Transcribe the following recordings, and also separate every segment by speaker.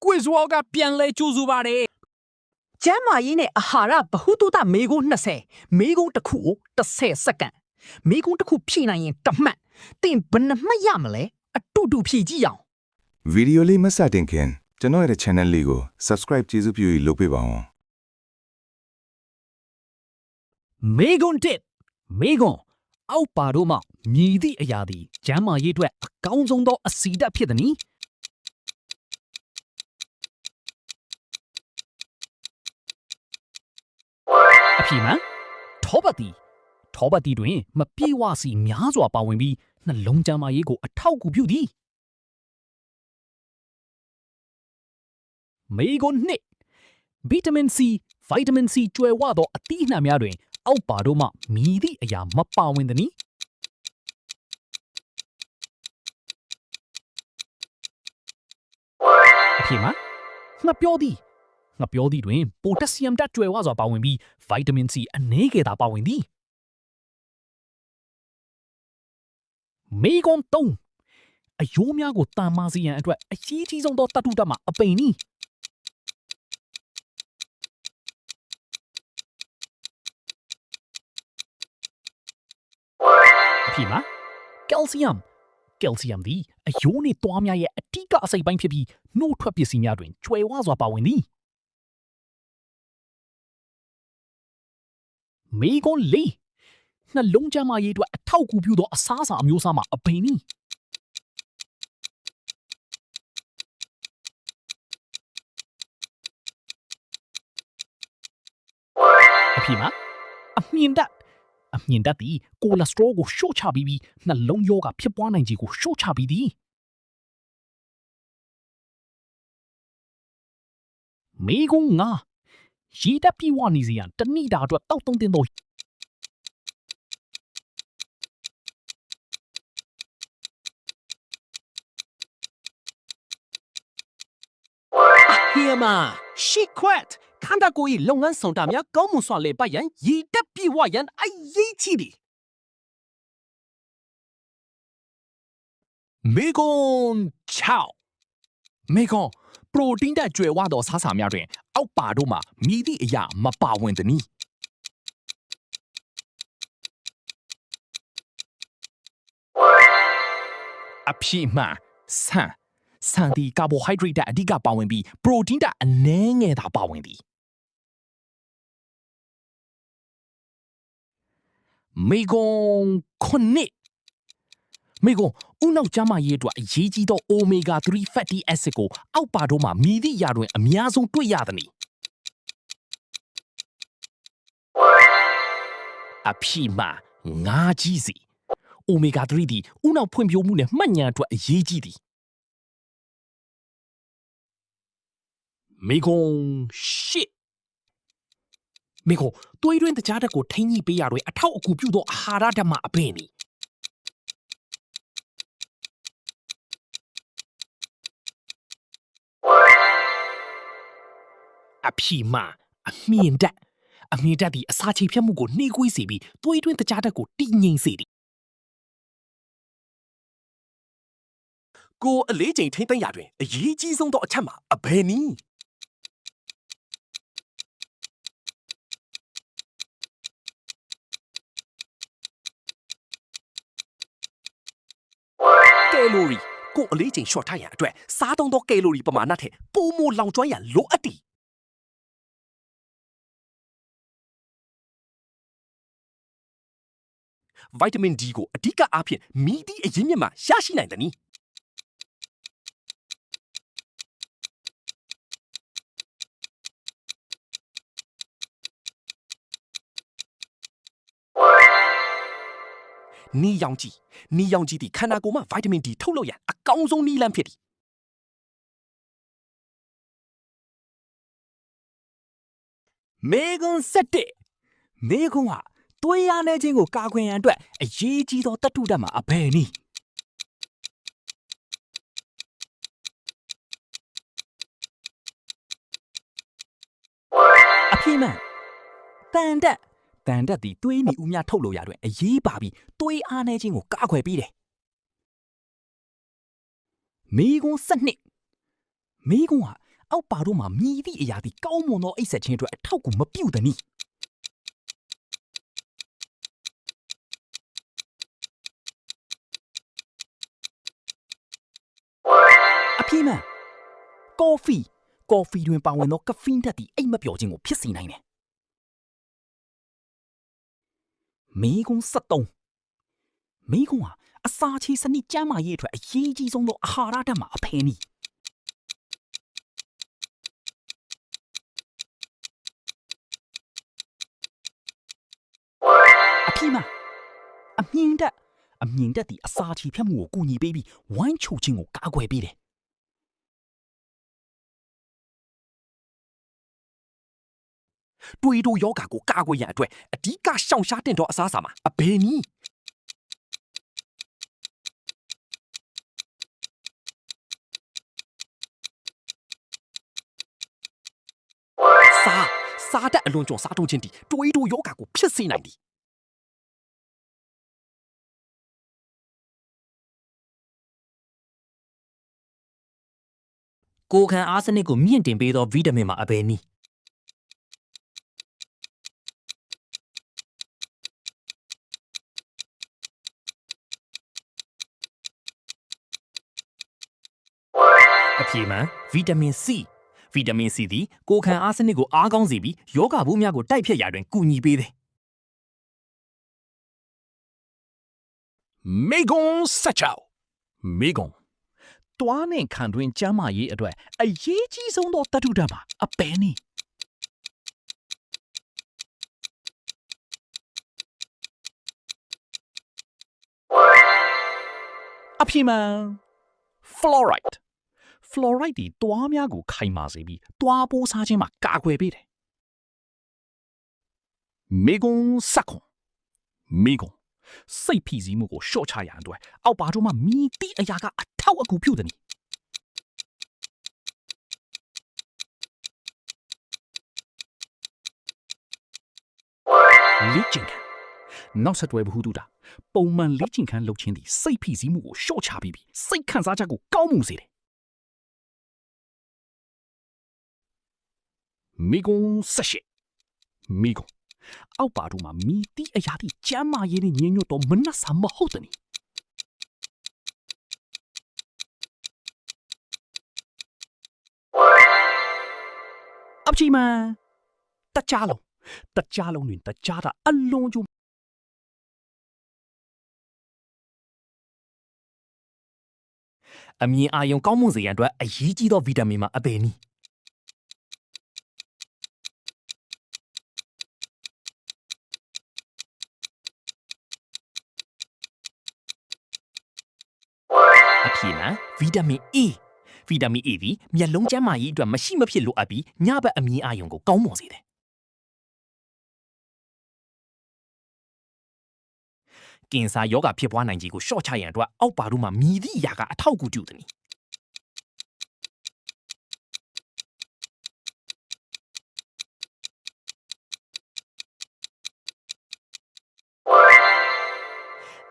Speaker 1: quiz ဝါကပြန်လဲကြိုးစုပါတယ်
Speaker 2: ကျမ်းမာရေးနဲ့အာဟာရဗဟုသုတမေကုန်း20မေကုန်းတစ်ခုကို10စက္ကန့်မေကုန်းတစ်ခုဖြည့်နိုင်ရင်တစ်မှတ်တင်ဘယ်နှမှတ်ရမလဲအတူတူဖြည့်ကြည့်အောင်
Speaker 3: ဗီဒီယိုလေးမစတင်ခင်ကျွန်တော်ရဲ့ channel လေးကို subscribe ကျေးဇူးပြုပြီးလုပ်ပေးပါဦး
Speaker 1: မေကွန်တစ်မေကွန်အောက်ပါတို့မှမြည်သည့်အရာသည်ကျမ်းမာရေးအတွက်အကောင်းဆုံးသောအစီဓာတ်ဖြစ်သည်။အဖြစ်မှန်ထောပတ်တီတွင်မပြေဝစီများစွာပါဝင်ပြီးနှလုံးကျန်းမာရေးကိုအထောက်အကူပြုသည်မေကွန်နှစ်ဗီတာမင် C ကျွယ်ဝသောအသီးအနှံများတွင်အောက်ပါတို့မှမြည်သည့်အရာမပါဝင်သည်။အဖြစ်မှန်ငှက်ပြောသည်တွင်ပိုတက်ဆီယမ်ဓာတ်ကျွယ်ဝစွာပါဝင်ပြီးဗိုက်တာမင် C အနည်းငယ်သာပါဝင်သည်မေကွန်3အယိုးများကိုတန်မာစေရန်အတွက်အရေးကြီးဆုံးသောတတုဓာတ်မှာအပိန်နီအဖြစ်မှာကယ်လ်ဆီယမ်သည်အယိုးနှင့်သွားများရဲ့အဓိကအစိတ်ပိုင်းဖြစ်ပြီးနှုတ်ထွက်ပစ္စည်းများတွင်ကျွယ်ဝစွာပါဝင်သည်မေကွန်4နှလုံးကျန်းမာရေးအတွက်အထောက်အကူပြုသောအစားအစာအမျိုးအစားမှာအပိန်နီအဖြစ်မှာအမြင့်ဓာတ်သည်ကိုလက်စထရောကိုလျှော့ချပြီးနှလုံးရောဂါဖြစ်ပွားနိုင်ခြေကိုလျှော့ချပြီးသည်မေကွန်5ရေဓာတ်ပြည့်ဝနေစေရန်တဏိတာအတွက်တောက်သုံးသင့်သော
Speaker 4: ဟီယမာရှီခွတ်ခန္ဓာကိုယ်၏လုပ်ငန်းဆောင်တာများကောင်းမွန်စွာလည်ပတ်ရန်ရည်တက်ပြည့်ဝရန်အရေးကြီးသည်မေကွန်6မေကွန်ပရိုတင်းဓာတ်ကျွယ်ဝသောစားစာများတွင်အောက်ပါတို့မှာမြည်သည့်အရာမပါဝင်သည်။အဖြစ်မှန်ဆန်သည်ကာဘိုဟိုက်ဒရိတ်ဓာတ်အဓိကပါဝင်ပြီးပရိုတင်းဓာတ်အနည်းငယ်သာပါဝင်သည်မေကွန်ဦးနှောက်ကျန်းမာရေးအတွက်အရေးကြီးသော Omega 3 fatty acid ကိုအောက်ပါတို့မှာမြည်သည့်အရာတွင်အများဆုံးတွေ့ရသည်။အဖြစ်မှန်ငါးကြီးစီ Omega 3သည်ဦးနှောက်ဖွံ့ဖြိုးမှုနဲ့မှတ်ဉာဏ်အတွက်အရေးကြီးသည်မေကွန်သွေးတွင်းတကြားဓာတ်ကိုထိန်းညှိပေးရာတွင်အထောက်အကူပြုသောအာဟာရဓာတ်မှအပင်သည်အဖြစ်မှအမြင့်ဓာတ်သည်အစာချေဖျက်မှုကိုနှေးကွေးစေပြီးသွေးတွင်းတကြားဓာတ်ကိုတည်ငြိမ်စေသည်ကိုအလေးချိန်ထိမ့်သိမ်းရာတွင်အရေးကြီးဆုံးသောအချက်မှာအဘယ်နည်းကယ်လိုရီကိုအလေးချိန်လျှော့ထားရန်အတွက်စားသုံးသောကယ်လိုရီပမာဏထက်ပိုမိုလောင်ကျွမ်းရန်လိုအပ်သည်ဗိုက်တာမင် D ကိုအဓိကအားဖြင့်မီးသည့်အရင်းမြစ်မှရရှိနိုင်သည်နီရောင်ကြီးသည်ခန္ဓာကိုယ်မှဗိုက်တာမင် D ထုတ်လုပ်ရန်အကောင်းဆုံးနည်းလမ်းဖြစ်သည်မေကွန်7မေကွန်ဟာသွေးအားနည်းခြင်းကိုကာကွယ်ရန်အတွက်အရေးကြီးသောတတုဓာတ်မှာအဘယ်နည်းအဖြစ်မှန်တန်ဓာတ်သည်သွေးနီဦးများထုတ်လုပ်ရာတွင်အရေးပါပြီးသွေးအားနည်းခြင်းကိုကာကွယ်ပေးတယ်မေကွန်7မေကွန်ဟာ အောက်ပါတို့မှာမြည်သည့်အရာသည်ကောင်းမွန်သောအိပ်စက်ခြင်းအတွက်အထောက်အကူမပြုသနည်းအပြည့်မှန်ကော်ဖီတွင်ပါဝင်သောကဖိန်းဓာတ်သည်အိပ်မပျော်ခြင်းကိုဖြစ်စေနိုင်တယ်မေကွန်း73မေကွန်းဟာအစာချေစနစ်ကျန်းမာရေးအတွက်အရေးကြီးဆုံးသောအာဟာရဓာတ်မှာအဖယ်နည်းအပြည့်မှန်အမြင့်ဓာတ်သည်အစာချေဖြတ်မှုကိုကူညီပေးပြီးဝိုင်းချိုခြင်းကိုကာကွယ်ပေးတယ်တွေးတိုယောဂါကိုကာကွယ်ရန်အတွက်အဓိကရှောင်ရှားတင်သောအစားအစာမှာအဘယ်နည်းစားတတ်အလွန်ကျွံစားထုတ်ခြင်းသည်တွေးတိုယောဂါကိုဖြစ်စေနိုင်သည်ကိုယ်ခံအားစနစ်ကိုမြင့်တင်ပေးသောဗီတာမင်မှာအဘယ်နည်းအဖြေမှန်ဗီတာမင် C သည်ကိုယ်ခံအားစနစ်ကိုအားကောင်းစေပြီးယောဂဘူးများကိုတိုက်ဖျက်ရာတွင်ကူညီပေးတယ်မေဂွန်ဆက်ချောက်မေဂွန်တွားနဲ့ခံတွင်ကျန်းမာရေးအတွက်အရေးကြီးဆုံးသောသတ္တုဓာတ်မှာအဘယ်နည်းအဖြေမှန် fluoride ဒီတွားများကိုခိုင်မာစေပြီးတွားပိုးစားခြင်းမှာကာကွယ်ပေးတယ်မေဂွန်စိတ်ဖိစီးမှုကိုရှော့ချရန်အတွက်အောက်ပါတို့မှမိတိအရာကအထောက်အကူပြုသည်နီလေ့ကျင့်ခန်းနောက်ဆက်တွဲဘဟုတုတာပုံမှန်လေ့ကျင့်ခန်းလုပ်ခြင်းသည်စိတ်ဖိစီးမှုကိုရှော့ချပြီးစိတ်ခံစားချက်ကိုကောင်းမှုစေတယ်မေဂွန်အောက်ပါတို့မှာမိတိအရာที่ကျမ်းမာရေးနဲ့ညီညွတ်တော့မနှက်စာမဟုတ်တည်းအပချီမန်တကြားလုံးတွင်တကြားတာအလွန်ကျူအမြင်အာရုံကောင်းမွန်စေရန်အတွက်အရေးကြီးသောဗီတာမင်မှာအဘယ်နည်းဗီတာမင် A သည်မျက်လုံးကျန်းမာရေးအတွက်မရှိမဖြစ်လိုအပ်ပြီးညဘက်အမြင်အာရုံကိုကောင်းမွန်စေတယ်ကင်ဆာယောဂဖြစ်ပွားနိုင်ခြေကိုရှော့ချရန်အတွက်အောက်ပါတို့မှာမြည်သည့်အရာကအထောက်အကူပြုသည်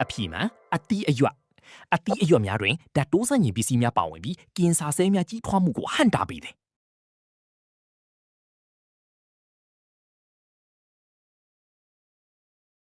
Speaker 4: အဖြေမှန်အသီးအရွက်များတွင်ဓာတ်တိုးဆန့်ကျင်ပစ္စည်းများပါဝင်ပြီးကင်ဆာဆဲများကြီးထွားမှုကိုဟန့်တားပေးတယ်